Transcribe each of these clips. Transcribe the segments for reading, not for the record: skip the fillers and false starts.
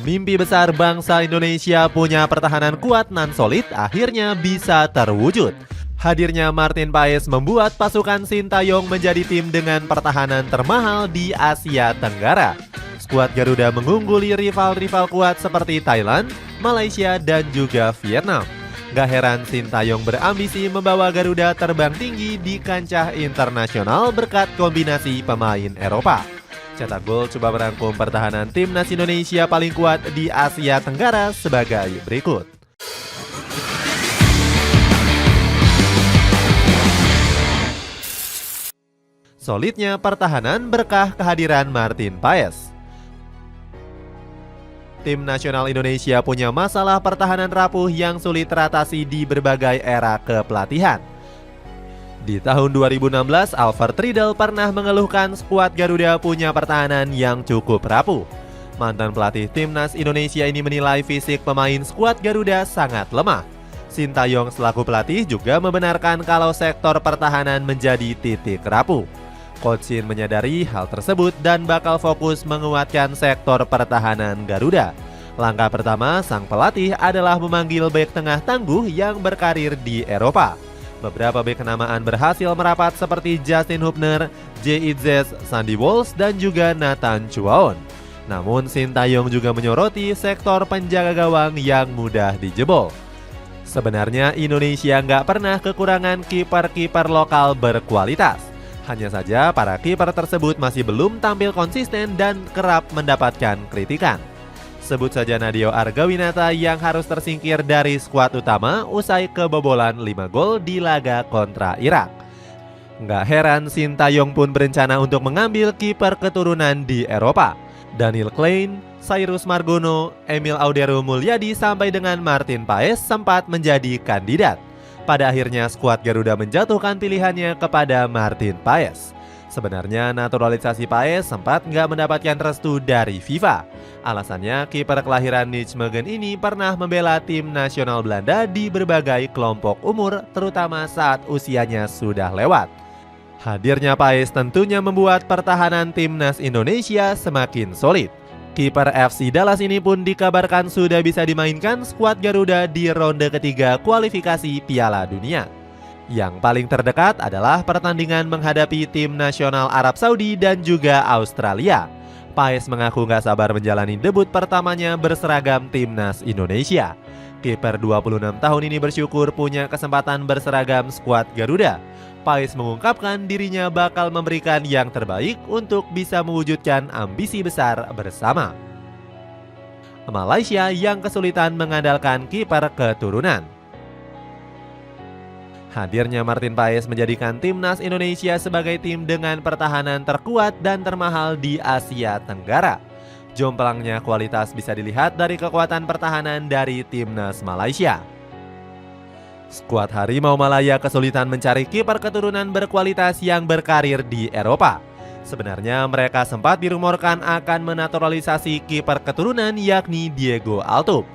Mimpi besar bangsa Indonesia punya pertahanan kuat nan solid akhirnya bisa terwujud. Hadirnya Martin Paes membuat pasukan Sintayong menjadi tim dengan pertahanan termahal di Asia Tenggara. Skuad Garuda mengungguli rival-rival kuat seperti Thailand, Malaysia, dan juga Vietnam. Gak heran Sintayong berambisi membawa Garuda terbang tinggi di kancah internasional berkat kombinasi pemain Eropa. Cetak gol coba merangkum pertahanan timnas Indonesia paling kuat di Asia Tenggara sebagai berikut. Solidnya pertahanan berkah kehadiran Martin Paes. Tim nasional Indonesia punya masalah pertahanan rapuh yang sulit teratasi di berbagai era kepelatihan. Di tahun 2016, Alfred Riedel pernah mengeluhkan skuad Garuda punya pertahanan yang cukup rapuh. Mantan pelatih timnas Indonesia ini menilai fisik pemain skuad Garuda sangat lemah. Sintayong selaku pelatih juga membenarkan kalau sektor pertahanan menjadi titik rapuh. Coach Shin menyadari hal tersebut dan bakal fokus menguatkan sektor pertahanan Garuda. Langkah pertama sang pelatih adalah memanggil bek tengah tangguh yang berkarir di Eropa. Beberapa bek kenamaan berhasil merapat seperti Justin Hubner, J. Itzes, Sandy Walsh, dan juga Nathan Chuaon. Namun Sintayong juga menyoroti sektor penjaga gawang yang mudah dijebol. Sebenarnya Indonesia nggak pernah kekurangan kiper-kiper lokal berkualitas. Hanya saja para kiper tersebut masih belum tampil konsisten dan kerap mendapatkan kritikan. Sebut saja Nadeo Argawinata yang harus tersingkir dari skuad utama usai kebobolan 5 gol di laga kontra Irak. Nggak heran Sintayong pun berencana untuk mengambil kiper keturunan di Eropa. Daniel Klein, Cyrus Margono, Emil Audero Mulyadi sampai dengan Martin Paes sempat menjadi kandidat. Pada akhirnya skuad Garuda menjatuhkan pilihannya kepada Martin Paes. Sebenarnya naturalisasi Paes sempat nggak mendapatkan restu dari FIFA. Alasannya kiper kelahiran Nijmegen ini pernah membela tim nasional Belanda di berbagai kelompok umur, terutama saat usianya sudah lewat. Hadirnya Paes tentunya membuat pertahanan timnas Indonesia semakin solid. Kiper FC Dallas ini pun dikabarkan sudah bisa dimainkan skuad Garuda di ronde ketiga kualifikasi Piala Dunia. Yang paling terdekat adalah pertandingan menghadapi tim nasional Arab Saudi dan juga Australia. Paes mengaku gak sabar menjalani debut pertamanya berseragam timnas Indonesia. Kiper 26 tahun ini bersyukur punya kesempatan berseragam skuad Garuda. Paes mengungkapkan dirinya bakal memberikan yang terbaik untuk bisa mewujudkan ambisi besar bersama. Malaysia yang kesulitan mengandalkan kiper keturunan. Hadirnya Martin Paes menjadikan timnas Indonesia sebagai tim dengan pertahanan terkuat dan termahal di Asia Tenggara. Jomplangnya kualitas bisa dilihat dari kekuatan pertahanan dari timnas Malaysia. Skuad Harimau Malaya kesulitan mencari kiper keturunan berkualitas yang berkarir di Eropa. Sebenarnya mereka sempat dirumorkan akan menaturalisasi kiper keturunan yakni Diego Altuve.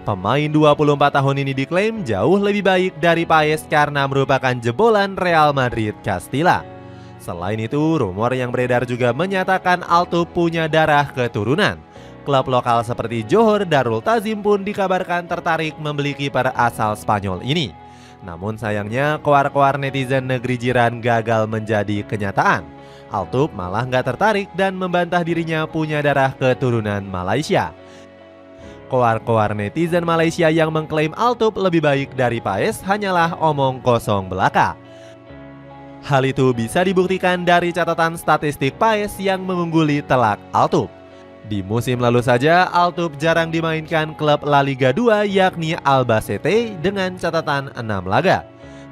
Pemain 24 tahun ini diklaim jauh lebih baik dari Paes karena merupakan jebolan Real Madrid Castilla. Selain itu, rumor yang beredar juga menyatakan Altuve punya darah keturunan. Klub lokal seperti Johor Darul Tazim pun dikabarkan tertarik membeli kiper asal Spanyol ini. Namun sayangnya koar-koar netizen negeri jiran gagal menjadi kenyataan. Altuve malah nggak tertarik dan membantah dirinya punya darah keturunan Malaysia. Koar-koar netizen Malaysia yang mengklaim Altuve lebih baik dari Paes hanyalah omong kosong belaka. Hal itu bisa dibuktikan dari catatan statistik Paes yang mengungguli telak Altuve. Di musim lalu saja, Altuve jarang dimainkan klub La Liga 2 yakni Albacete dengan catatan 6 laga.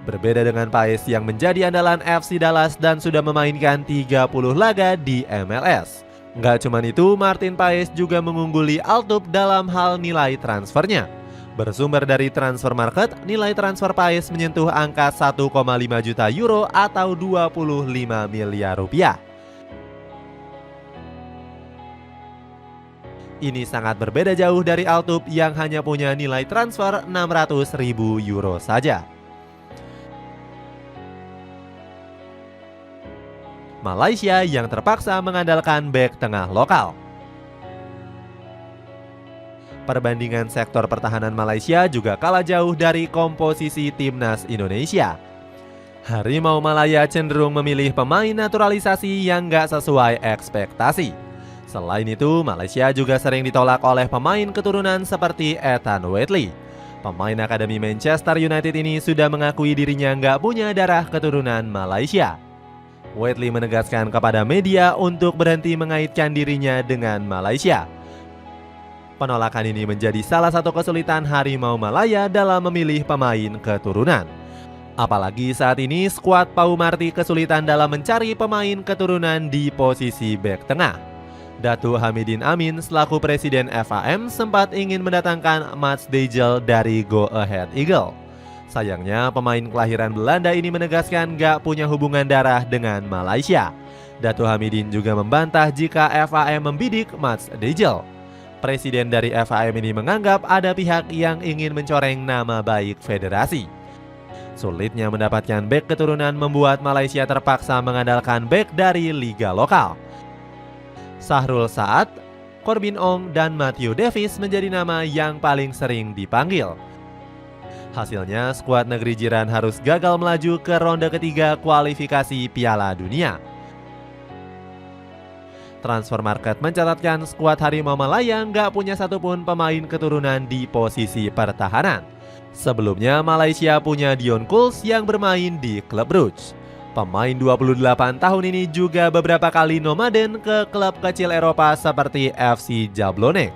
Berbeda dengan Paes yang menjadi andalan FC Dallas dan sudah memainkan 30 laga di MLS. Nggak cuma itu, Martin Paes juga mengungguli Altuve dalam hal nilai transfernya. Bersumber dari Transfer Market, nilai transfer Paes menyentuh angka 1,5 juta euro atau 25 miliar rupiah. Ini sangat berbeda jauh dari Altuve yang hanya punya nilai transfer 600.000 euro saja. Malaysia yang terpaksa mengandalkan bek tengah lokal. Perbandingan sektor pertahanan Malaysia juga kalah jauh dari komposisi timnas Indonesia. Harimau Malaya cenderung memilih pemain naturalisasi yang gak sesuai ekspektasi. Selain itu, Malaysia juga sering ditolak oleh pemain keturunan seperti Ethan Whitley. Pemain Akademi Manchester United ini sudah mengakui dirinya nggak punya darah keturunan Malaysia. Whitley menegaskan kepada media untuk berhenti mengaitkan dirinya dengan Malaysia. Penolakan ini menjadi salah satu kesulitan Harimau Malaya dalam memilih pemain keturunan. Apalagi saat ini skuad Pau Marti kesulitan dalam mencari pemain keturunan di posisi bek tengah. Datuk Hamidin Amin selaku Presiden FAM sempat ingin mendatangkan Mats Dijel dari Go Ahead Eagle. Sayangnya pemain kelahiran Belanda ini menegaskan gak punya hubungan darah dengan Malaysia. Datuk Hamidin juga membantah jika FAM membidik Mats Dijel. Presiden dari FAM ini menganggap ada pihak yang ingin mencoreng nama baik federasi. Sulitnya mendapatkan bek keturunan membuat Malaysia terpaksa mengandalkan bek dari liga lokal. Sahrul Saad, Corbin Ong, dan Matthew Davis menjadi nama yang paling sering dipanggil. Hasilnya, skuad negeri jiran harus gagal melaju ke ronde ketiga kualifikasi Piala Dunia. Transfer Market mencatatkan skuad Harimau Malaya nggak punya satupun pemain keturunan di posisi pertahanan. Sebelumnya, Malaysia punya Dion Kuls yang bermain di klub Brugge. Pemain 28 tahun ini juga beberapa kali nomaden ke klub kecil Eropa seperti FC Jablonec.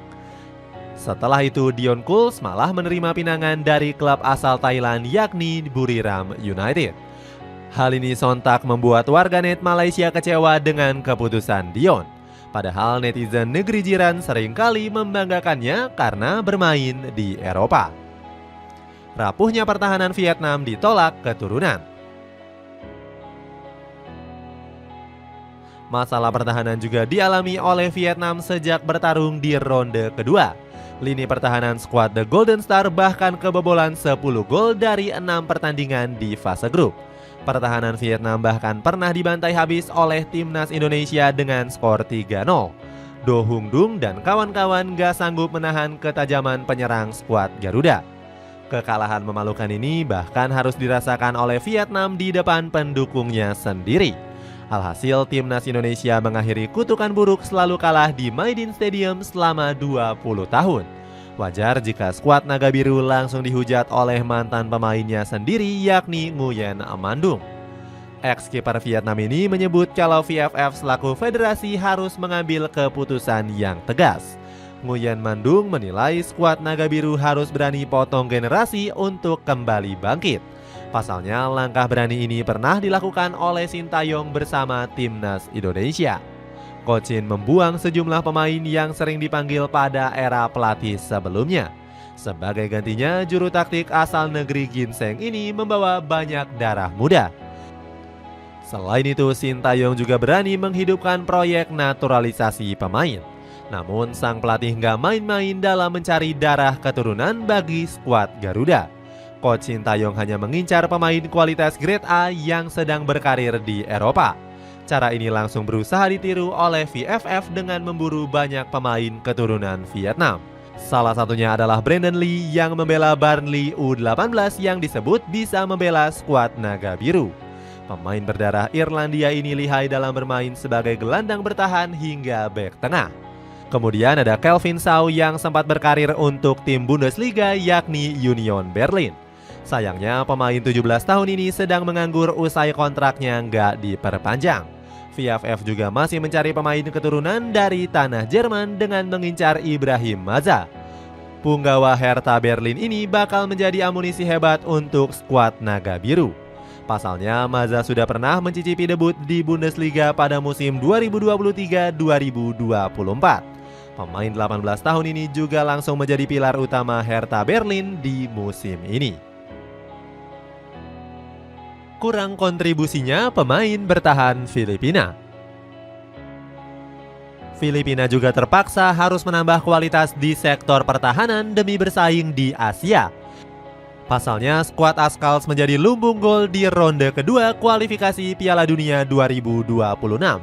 Setelah itu, Dion Kuls malah menerima pinangan dari klub asal Thailand yakni Buriram United. Hal ini sontak membuat warganet Malaysia kecewa dengan keputusan Dion. Padahal netizen negeri jiran seringkali membanggakannya karena bermain di Eropa. Rapuhnya pertahanan Vietnam ditolak keturunan. Masalah pertahanan juga dialami oleh Vietnam sejak bertarung di ronde kedua. Lini pertahanan skuad The Golden Star bahkan kebobolan 10 gol dari 6 pertandingan di fase grup. Pertahanan Vietnam bahkan pernah dibantai habis oleh timnas Indonesia dengan skor 3-0. Do Hung Dung dan kawan-kawan gak sanggup menahan ketajaman penyerang skuad Garuda. Kekalahan memalukan ini bahkan harus dirasakan oleh Vietnam di depan pendukungnya sendiri. Alhasil timnas Indonesia mengakhiri kutukan buruk selalu kalah di Maidin Stadium selama 20 tahun. Wajar jika skuad Naga Biru langsung dihujat oleh mantan pemainnya sendiri yakni Nguyen Mandung. Ex-kiper Vietnam ini menyebut kalau VFF selaku federasi harus mengambil keputusan yang tegas. Nguyen Mandung menilai skuad Naga Biru harus berani potong generasi untuk kembali bangkit. Pasalnya langkah berani ini pernah dilakukan oleh Sintayong bersama timnas Indonesia. Cochin membuang sejumlah pemain yang sering dipanggil pada era pelatih sebelumnya. Sebagai gantinya, juru taktik asal negeri ginseng ini membawa banyak darah muda. Selain itu, Sintayong juga berani menghidupkan proyek naturalisasi pemain. Namun, sang pelatih nggak main-main dalam mencari darah keturunan bagi skuad Garuda. Coach Sintayong hanya mengincar pemain kualitas grade A yang sedang berkarir di Eropa. Cara ini langsung berusaha ditiru oleh VFF dengan memburu banyak pemain keturunan Vietnam. Salah satunya adalah Brandon Lee yang membela Burnley U18 yang disebut bisa membela skuad Naga Biru. Pemain berdarah Irlandia ini lihai dalam bermain sebagai gelandang bertahan hingga bek tengah. Kemudian ada Kelvin Sau yang sempat berkarir untuk tim Bundesliga yakni Union Berlin. Sayangnya pemain 17 tahun ini sedang menganggur usai kontraknya nggak diperpanjang. VFF juga masih mencari pemain keturunan dari tanah Jerman dengan mengincar Ibrahim Maza. Punggawa Hertha Berlin ini bakal menjadi amunisi hebat untuk skuad Naga Biru. Pasalnya Maza sudah pernah mencicipi debut di Bundesliga pada musim 2023-2024. Pemain 18 tahun ini juga langsung menjadi pilar utama Hertha Berlin di musim ini. Kurang kontribusinya pemain bertahan Filipina. Filipina juga terpaksa harus menambah kualitas di sektor pertahanan demi bersaing di Asia. Pasalnya skuad Ascals menjadi lumbung gol di ronde kedua kualifikasi Piala Dunia 2026.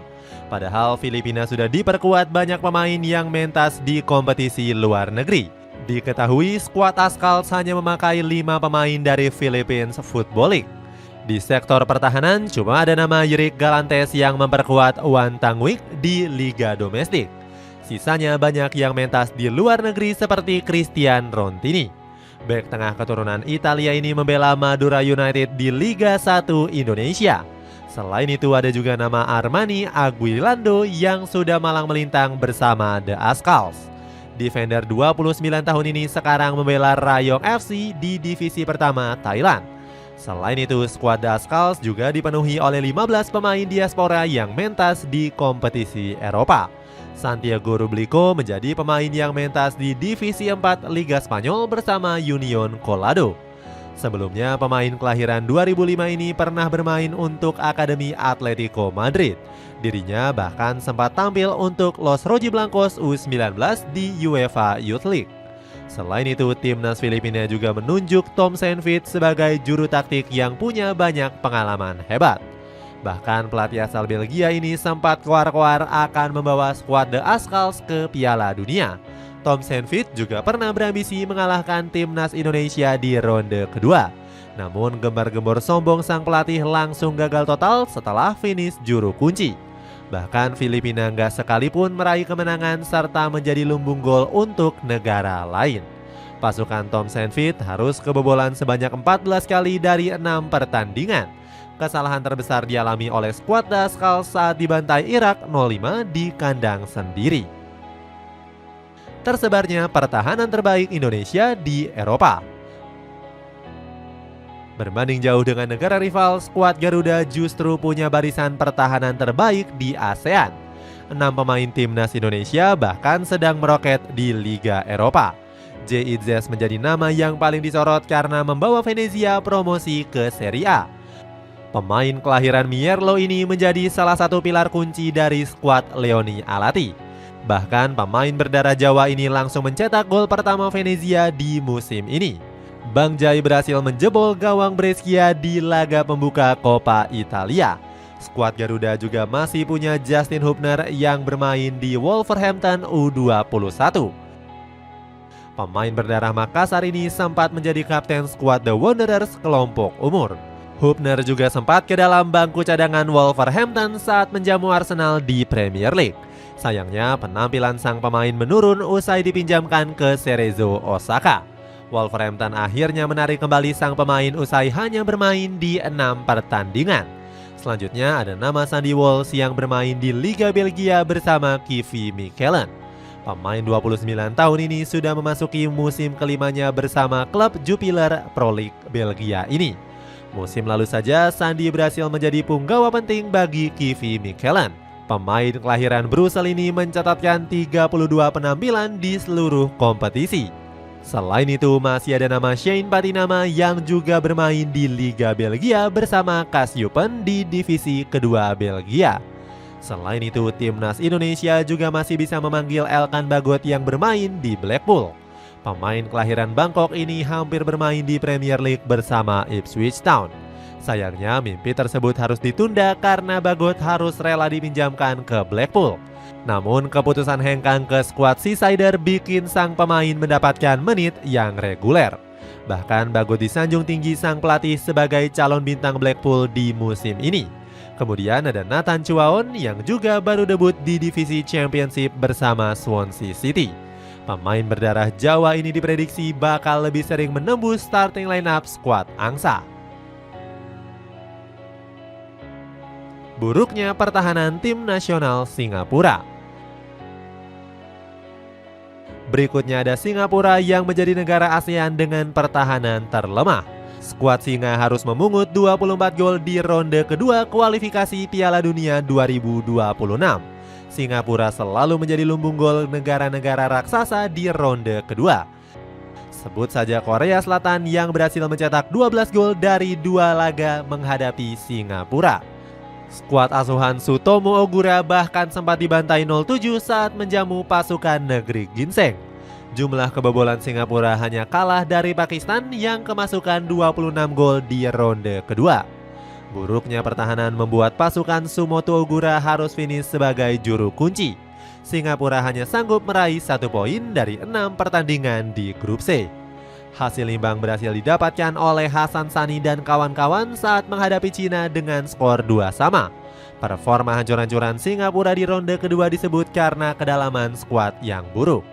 Padahal Filipina sudah diperkuat banyak pemain yang mentas di kompetisi luar negeri. Diketahui skuad Ascalon hanya memakai 5 pemain dari Philippines Football League. Di sektor pertahanan cuma ada nama Yerik Galantes yang memperkuat Wan Tangwik di Liga Domestik. Sisanya banyak yang mentas di luar negeri seperti Christian Rontini. Bek tengah keturunan Italia ini membela Madura United di Liga 1 Indonesia. Selain itu ada juga nama Armani Aguilando yang sudah malang melintang bersama The Ascals. Defender 29 tahun ini sekarang membela Rayong FC di divisi pertama Thailand. Selain itu, skuad The Ascals juga dipenuhi oleh 15 pemain diaspora yang mentas di kompetisi Eropa. Santiago Rublico menjadi pemain yang mentas di divisi 4 Liga Spanyol bersama Union Colado. Sebelumnya, pemain kelahiran 2005 ini pernah bermain untuk Akademi Atletico Madrid. Dirinya bahkan sempat tampil untuk Los Rojiblancos U19 di UEFA Youth League. Selain itu, timnas Filipina juga menunjuk Tom Saintfiet sebagai juru taktik yang punya banyak pengalaman hebat. Bahkan pelatih asal Belgia ini sempat koar-koar akan membawa skuad The Ascals ke Piala Dunia. Tom Saintfiet juga pernah berambisi mengalahkan timnas Indonesia di ronde kedua. Namun gembar-gembor sombong sang pelatih langsung gagal total setelah finish juru kunci. Bahkan Filipina nggak sekalipun meraih kemenangan serta menjadi lumbung gol untuk negara lain. Pasukan Tom Saintfiet harus kebobolan sebanyak 14 kali dari 6 pertandingan. Kesalahan terbesar dialami oleh skuad The Ascals saat dibantai Irak 0-5 di kandang sendiri. Tersebarnya pertahanan terbaik Indonesia di Eropa. Berbanding jauh dengan negara rival, skuad Garuda justru punya barisan pertahanan terbaik di ASEAN. 6 pemain timnas Indonesia bahkan sedang meroket di Liga Eropa. J.I.Z menjadi nama yang paling disorot karena membawa Venezia promosi ke Serie A. Pemain kelahiran Mierlo ini menjadi salah satu pilar kunci dari skuad Leoni Alati. Bahkan pemain berdarah Jawa ini langsung mencetak gol pertama Venezia di musim ini. Bang Jai berhasil menjebol gawang Brescia di laga pembuka Coppa Italia. Skuad Garuda juga masih punya Justin Hubner yang bermain di Wolverhampton U21. Pemain berdarah Makassar ini sempat menjadi kapten skuad The Wanderers kelompok umur. Hubner juga sempat ke dalam bangku cadangan Wolverhampton saat menjamu Arsenal di Premier League. Sayangnya penampilan sang pemain menurun usai dipinjamkan ke Cerezo Osaka. Wolverhampton akhirnya menarik kembali sang pemain usai hanya bermain di 6 pertandingan. Selanjutnya ada nama Sandy Walsh yang bermain di Liga Belgia bersama Kivy Mechelen. Pemain 29 tahun ini sudah memasuki musim kelimanya bersama klub Jupiler Pro League Belgia ini. Musim lalu saja Sandy berhasil menjadi punggawa penting bagi Kivy Mechelen. Pemain kelahiran Brussels ini mencatatkan 32 penampilan di seluruh kompetisi. Selain itu masih ada nama Shane Patinama yang juga bermain di Liga Belgia bersama Kasyupen di divisi kedua Belgia. Selain itu timnas Indonesia juga masih bisa memanggil Elkan Bagot yang bermain di Blackpool. Pemain kelahiran Bangkok ini hampir bermain di Premier League bersama Ipswich Town. Sayangnya mimpi tersebut harus ditunda karena Bagot harus rela dipinjamkan ke Blackpool. Namun keputusan hengkang ke skuad Seasider bikin sang pemain mendapatkan menit yang reguler. Bahkan Bagot disanjung tinggi sang pelatih sebagai calon bintang Blackpool di musim ini. Kemudian ada Nathan Chuaon yang juga baru debut di divisi Championship bersama Swansea City. Pemain berdarah Jawa ini diprediksi bakal lebih sering menembus starting lineup skuad angsa. Buruknya pertahanan tim nasional Singapura. Berikutnya ada Singapura yang menjadi negara ASEAN dengan pertahanan terlemah. Skuad Singa harus memungut 24 gol di ronde kedua kualifikasi Piala Dunia 2026. Singapura selalu menjadi lumbung gol negara-negara raksasa di ronde kedua. Sebut saja Korea Selatan yang berhasil mencetak 12 gol dari 2 laga menghadapi Singapura. Skuad asuhan Sutomo Ogura bahkan sempat dibantai 0-7 saat menjamu pasukan negeri ginseng. Jumlah kebobolan Singapura hanya kalah dari Pakistan yang kemasukan 26 gol di ronde kedua. Buruknya pertahanan membuat pasukan Sumoto Ogura harus finish sebagai juru kunci. Singapura hanya sanggup meraih 1 poin dari 6 pertandingan di grup C. Hasil imbang berhasil didapatkan oleh Hasan Sani dan kawan-kawan saat menghadapi Cina dengan skor 2 sama. Performa hancur-hancuran Singapura di ronde kedua disebut karena kedalaman skuad yang buruk.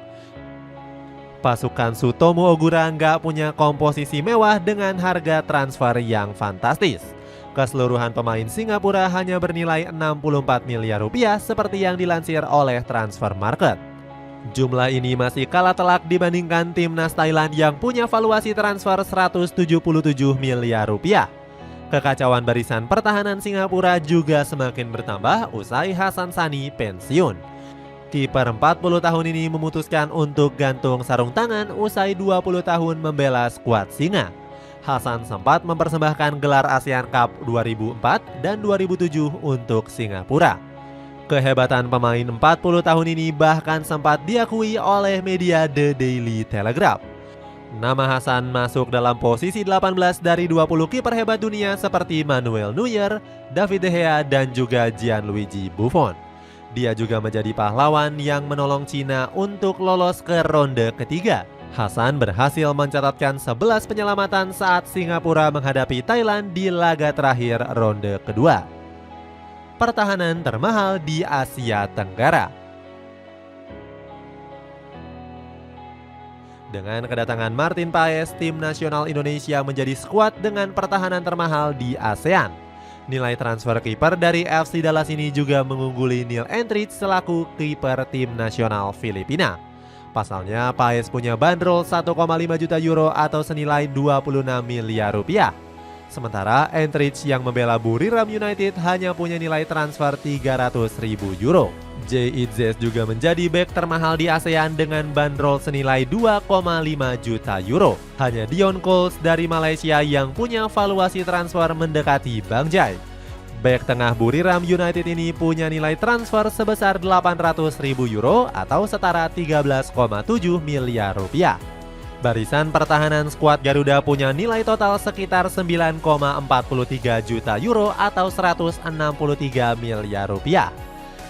Pasukan Sutomo Ogura nggak punya komposisi mewah dengan harga transfer yang fantastis. Keseluruhan pemain Singapura hanya bernilai 64 miliar rupiah seperti yang dilansir oleh Transfer Market. Jumlah ini masih kalah telak dibandingkan timnas Thailand yang punya valuasi transfer 177 miliar rupiah. Kekacauan barisan pertahanan Singapura juga semakin bertambah usai Hasan Sani pensiun. Kiper 40 tahun ini memutuskan untuk gantung sarung tangan usai 20 tahun membela skuad Singa. Hasan sempat mempersembahkan gelar ASEAN Cup 2004 dan 2007 untuk Singapura. Kehebatan pemain 40 tahun ini bahkan sempat diakui oleh media The Daily Telegraph. Nama Hasan masuk dalam posisi 18 dari 20 kiper hebat dunia seperti Manuel Neuer, David De Gea, dan juga Gianluigi Buffon. Dia juga menjadi pahlawan yang menolong Cina untuk lolos ke ronde ketiga. Hasan berhasil mencatatkan 11 penyelamatan saat Singapura menghadapi Thailand di laga terakhir ronde kedua. Pertahanan termahal di Asia Tenggara. Dengan kedatangan Martin Paes, tim nasional Indonesia menjadi skuad dengan pertahanan termahal di ASEAN. Nilai transfer kiper dari FC Dallas ini juga mengungguli Neil Entrich selaku kiper tim nasional Filipina. Pasalnya, Paes punya bandrol 1,5 juta euro atau senilai 26 miliar rupiah. Sementara Entrich yang membela Buriram United hanya punya nilai transfer 300.000 euro. Jay Itzes juga menjadi bek termahal di ASEAN dengan bandrol senilai 2,5 juta euro. Hanya Dion Coles dari Malaysia yang punya valuasi transfer mendekati Bang Jai. Bek tengah Buriram United ini punya nilai transfer sebesar 800.000 euro atau setara 13,7 miliar rupiah. Barisan pertahanan skuad Garuda punya nilai total sekitar 9,43 juta euro atau 163 miliar rupiah.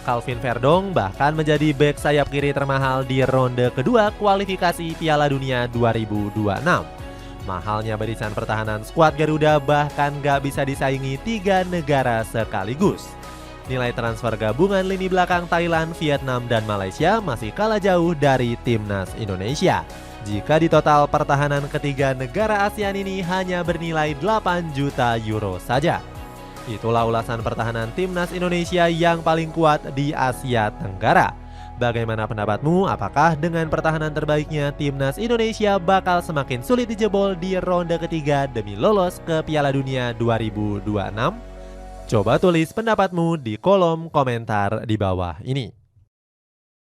Calvin Verdong bahkan menjadi bek sayap kiri termahal di ronde kedua kualifikasi Piala Dunia 2026. Mahalnya barisan pertahanan skuad Garuda bahkan gak bisa disaingi 3 negara sekaligus. Nilai transfer gabungan lini belakang Thailand, Vietnam, dan Malaysia masih kalah jauh dari timnas Indonesia. Jika di total pertahanan ketiga negara ASEAN ini hanya bernilai 8 juta euro saja. Itulah ulasan pertahanan timnas Indonesia yang paling kuat di Asia Tenggara. Bagaimana pendapatmu? Apakah dengan pertahanan terbaiknya timnas Indonesia bakal semakin sulit dijebol di ronde ketiga demi lolos ke Piala Dunia 2026? Coba tulis pendapatmu di kolom komentar di bawah ini.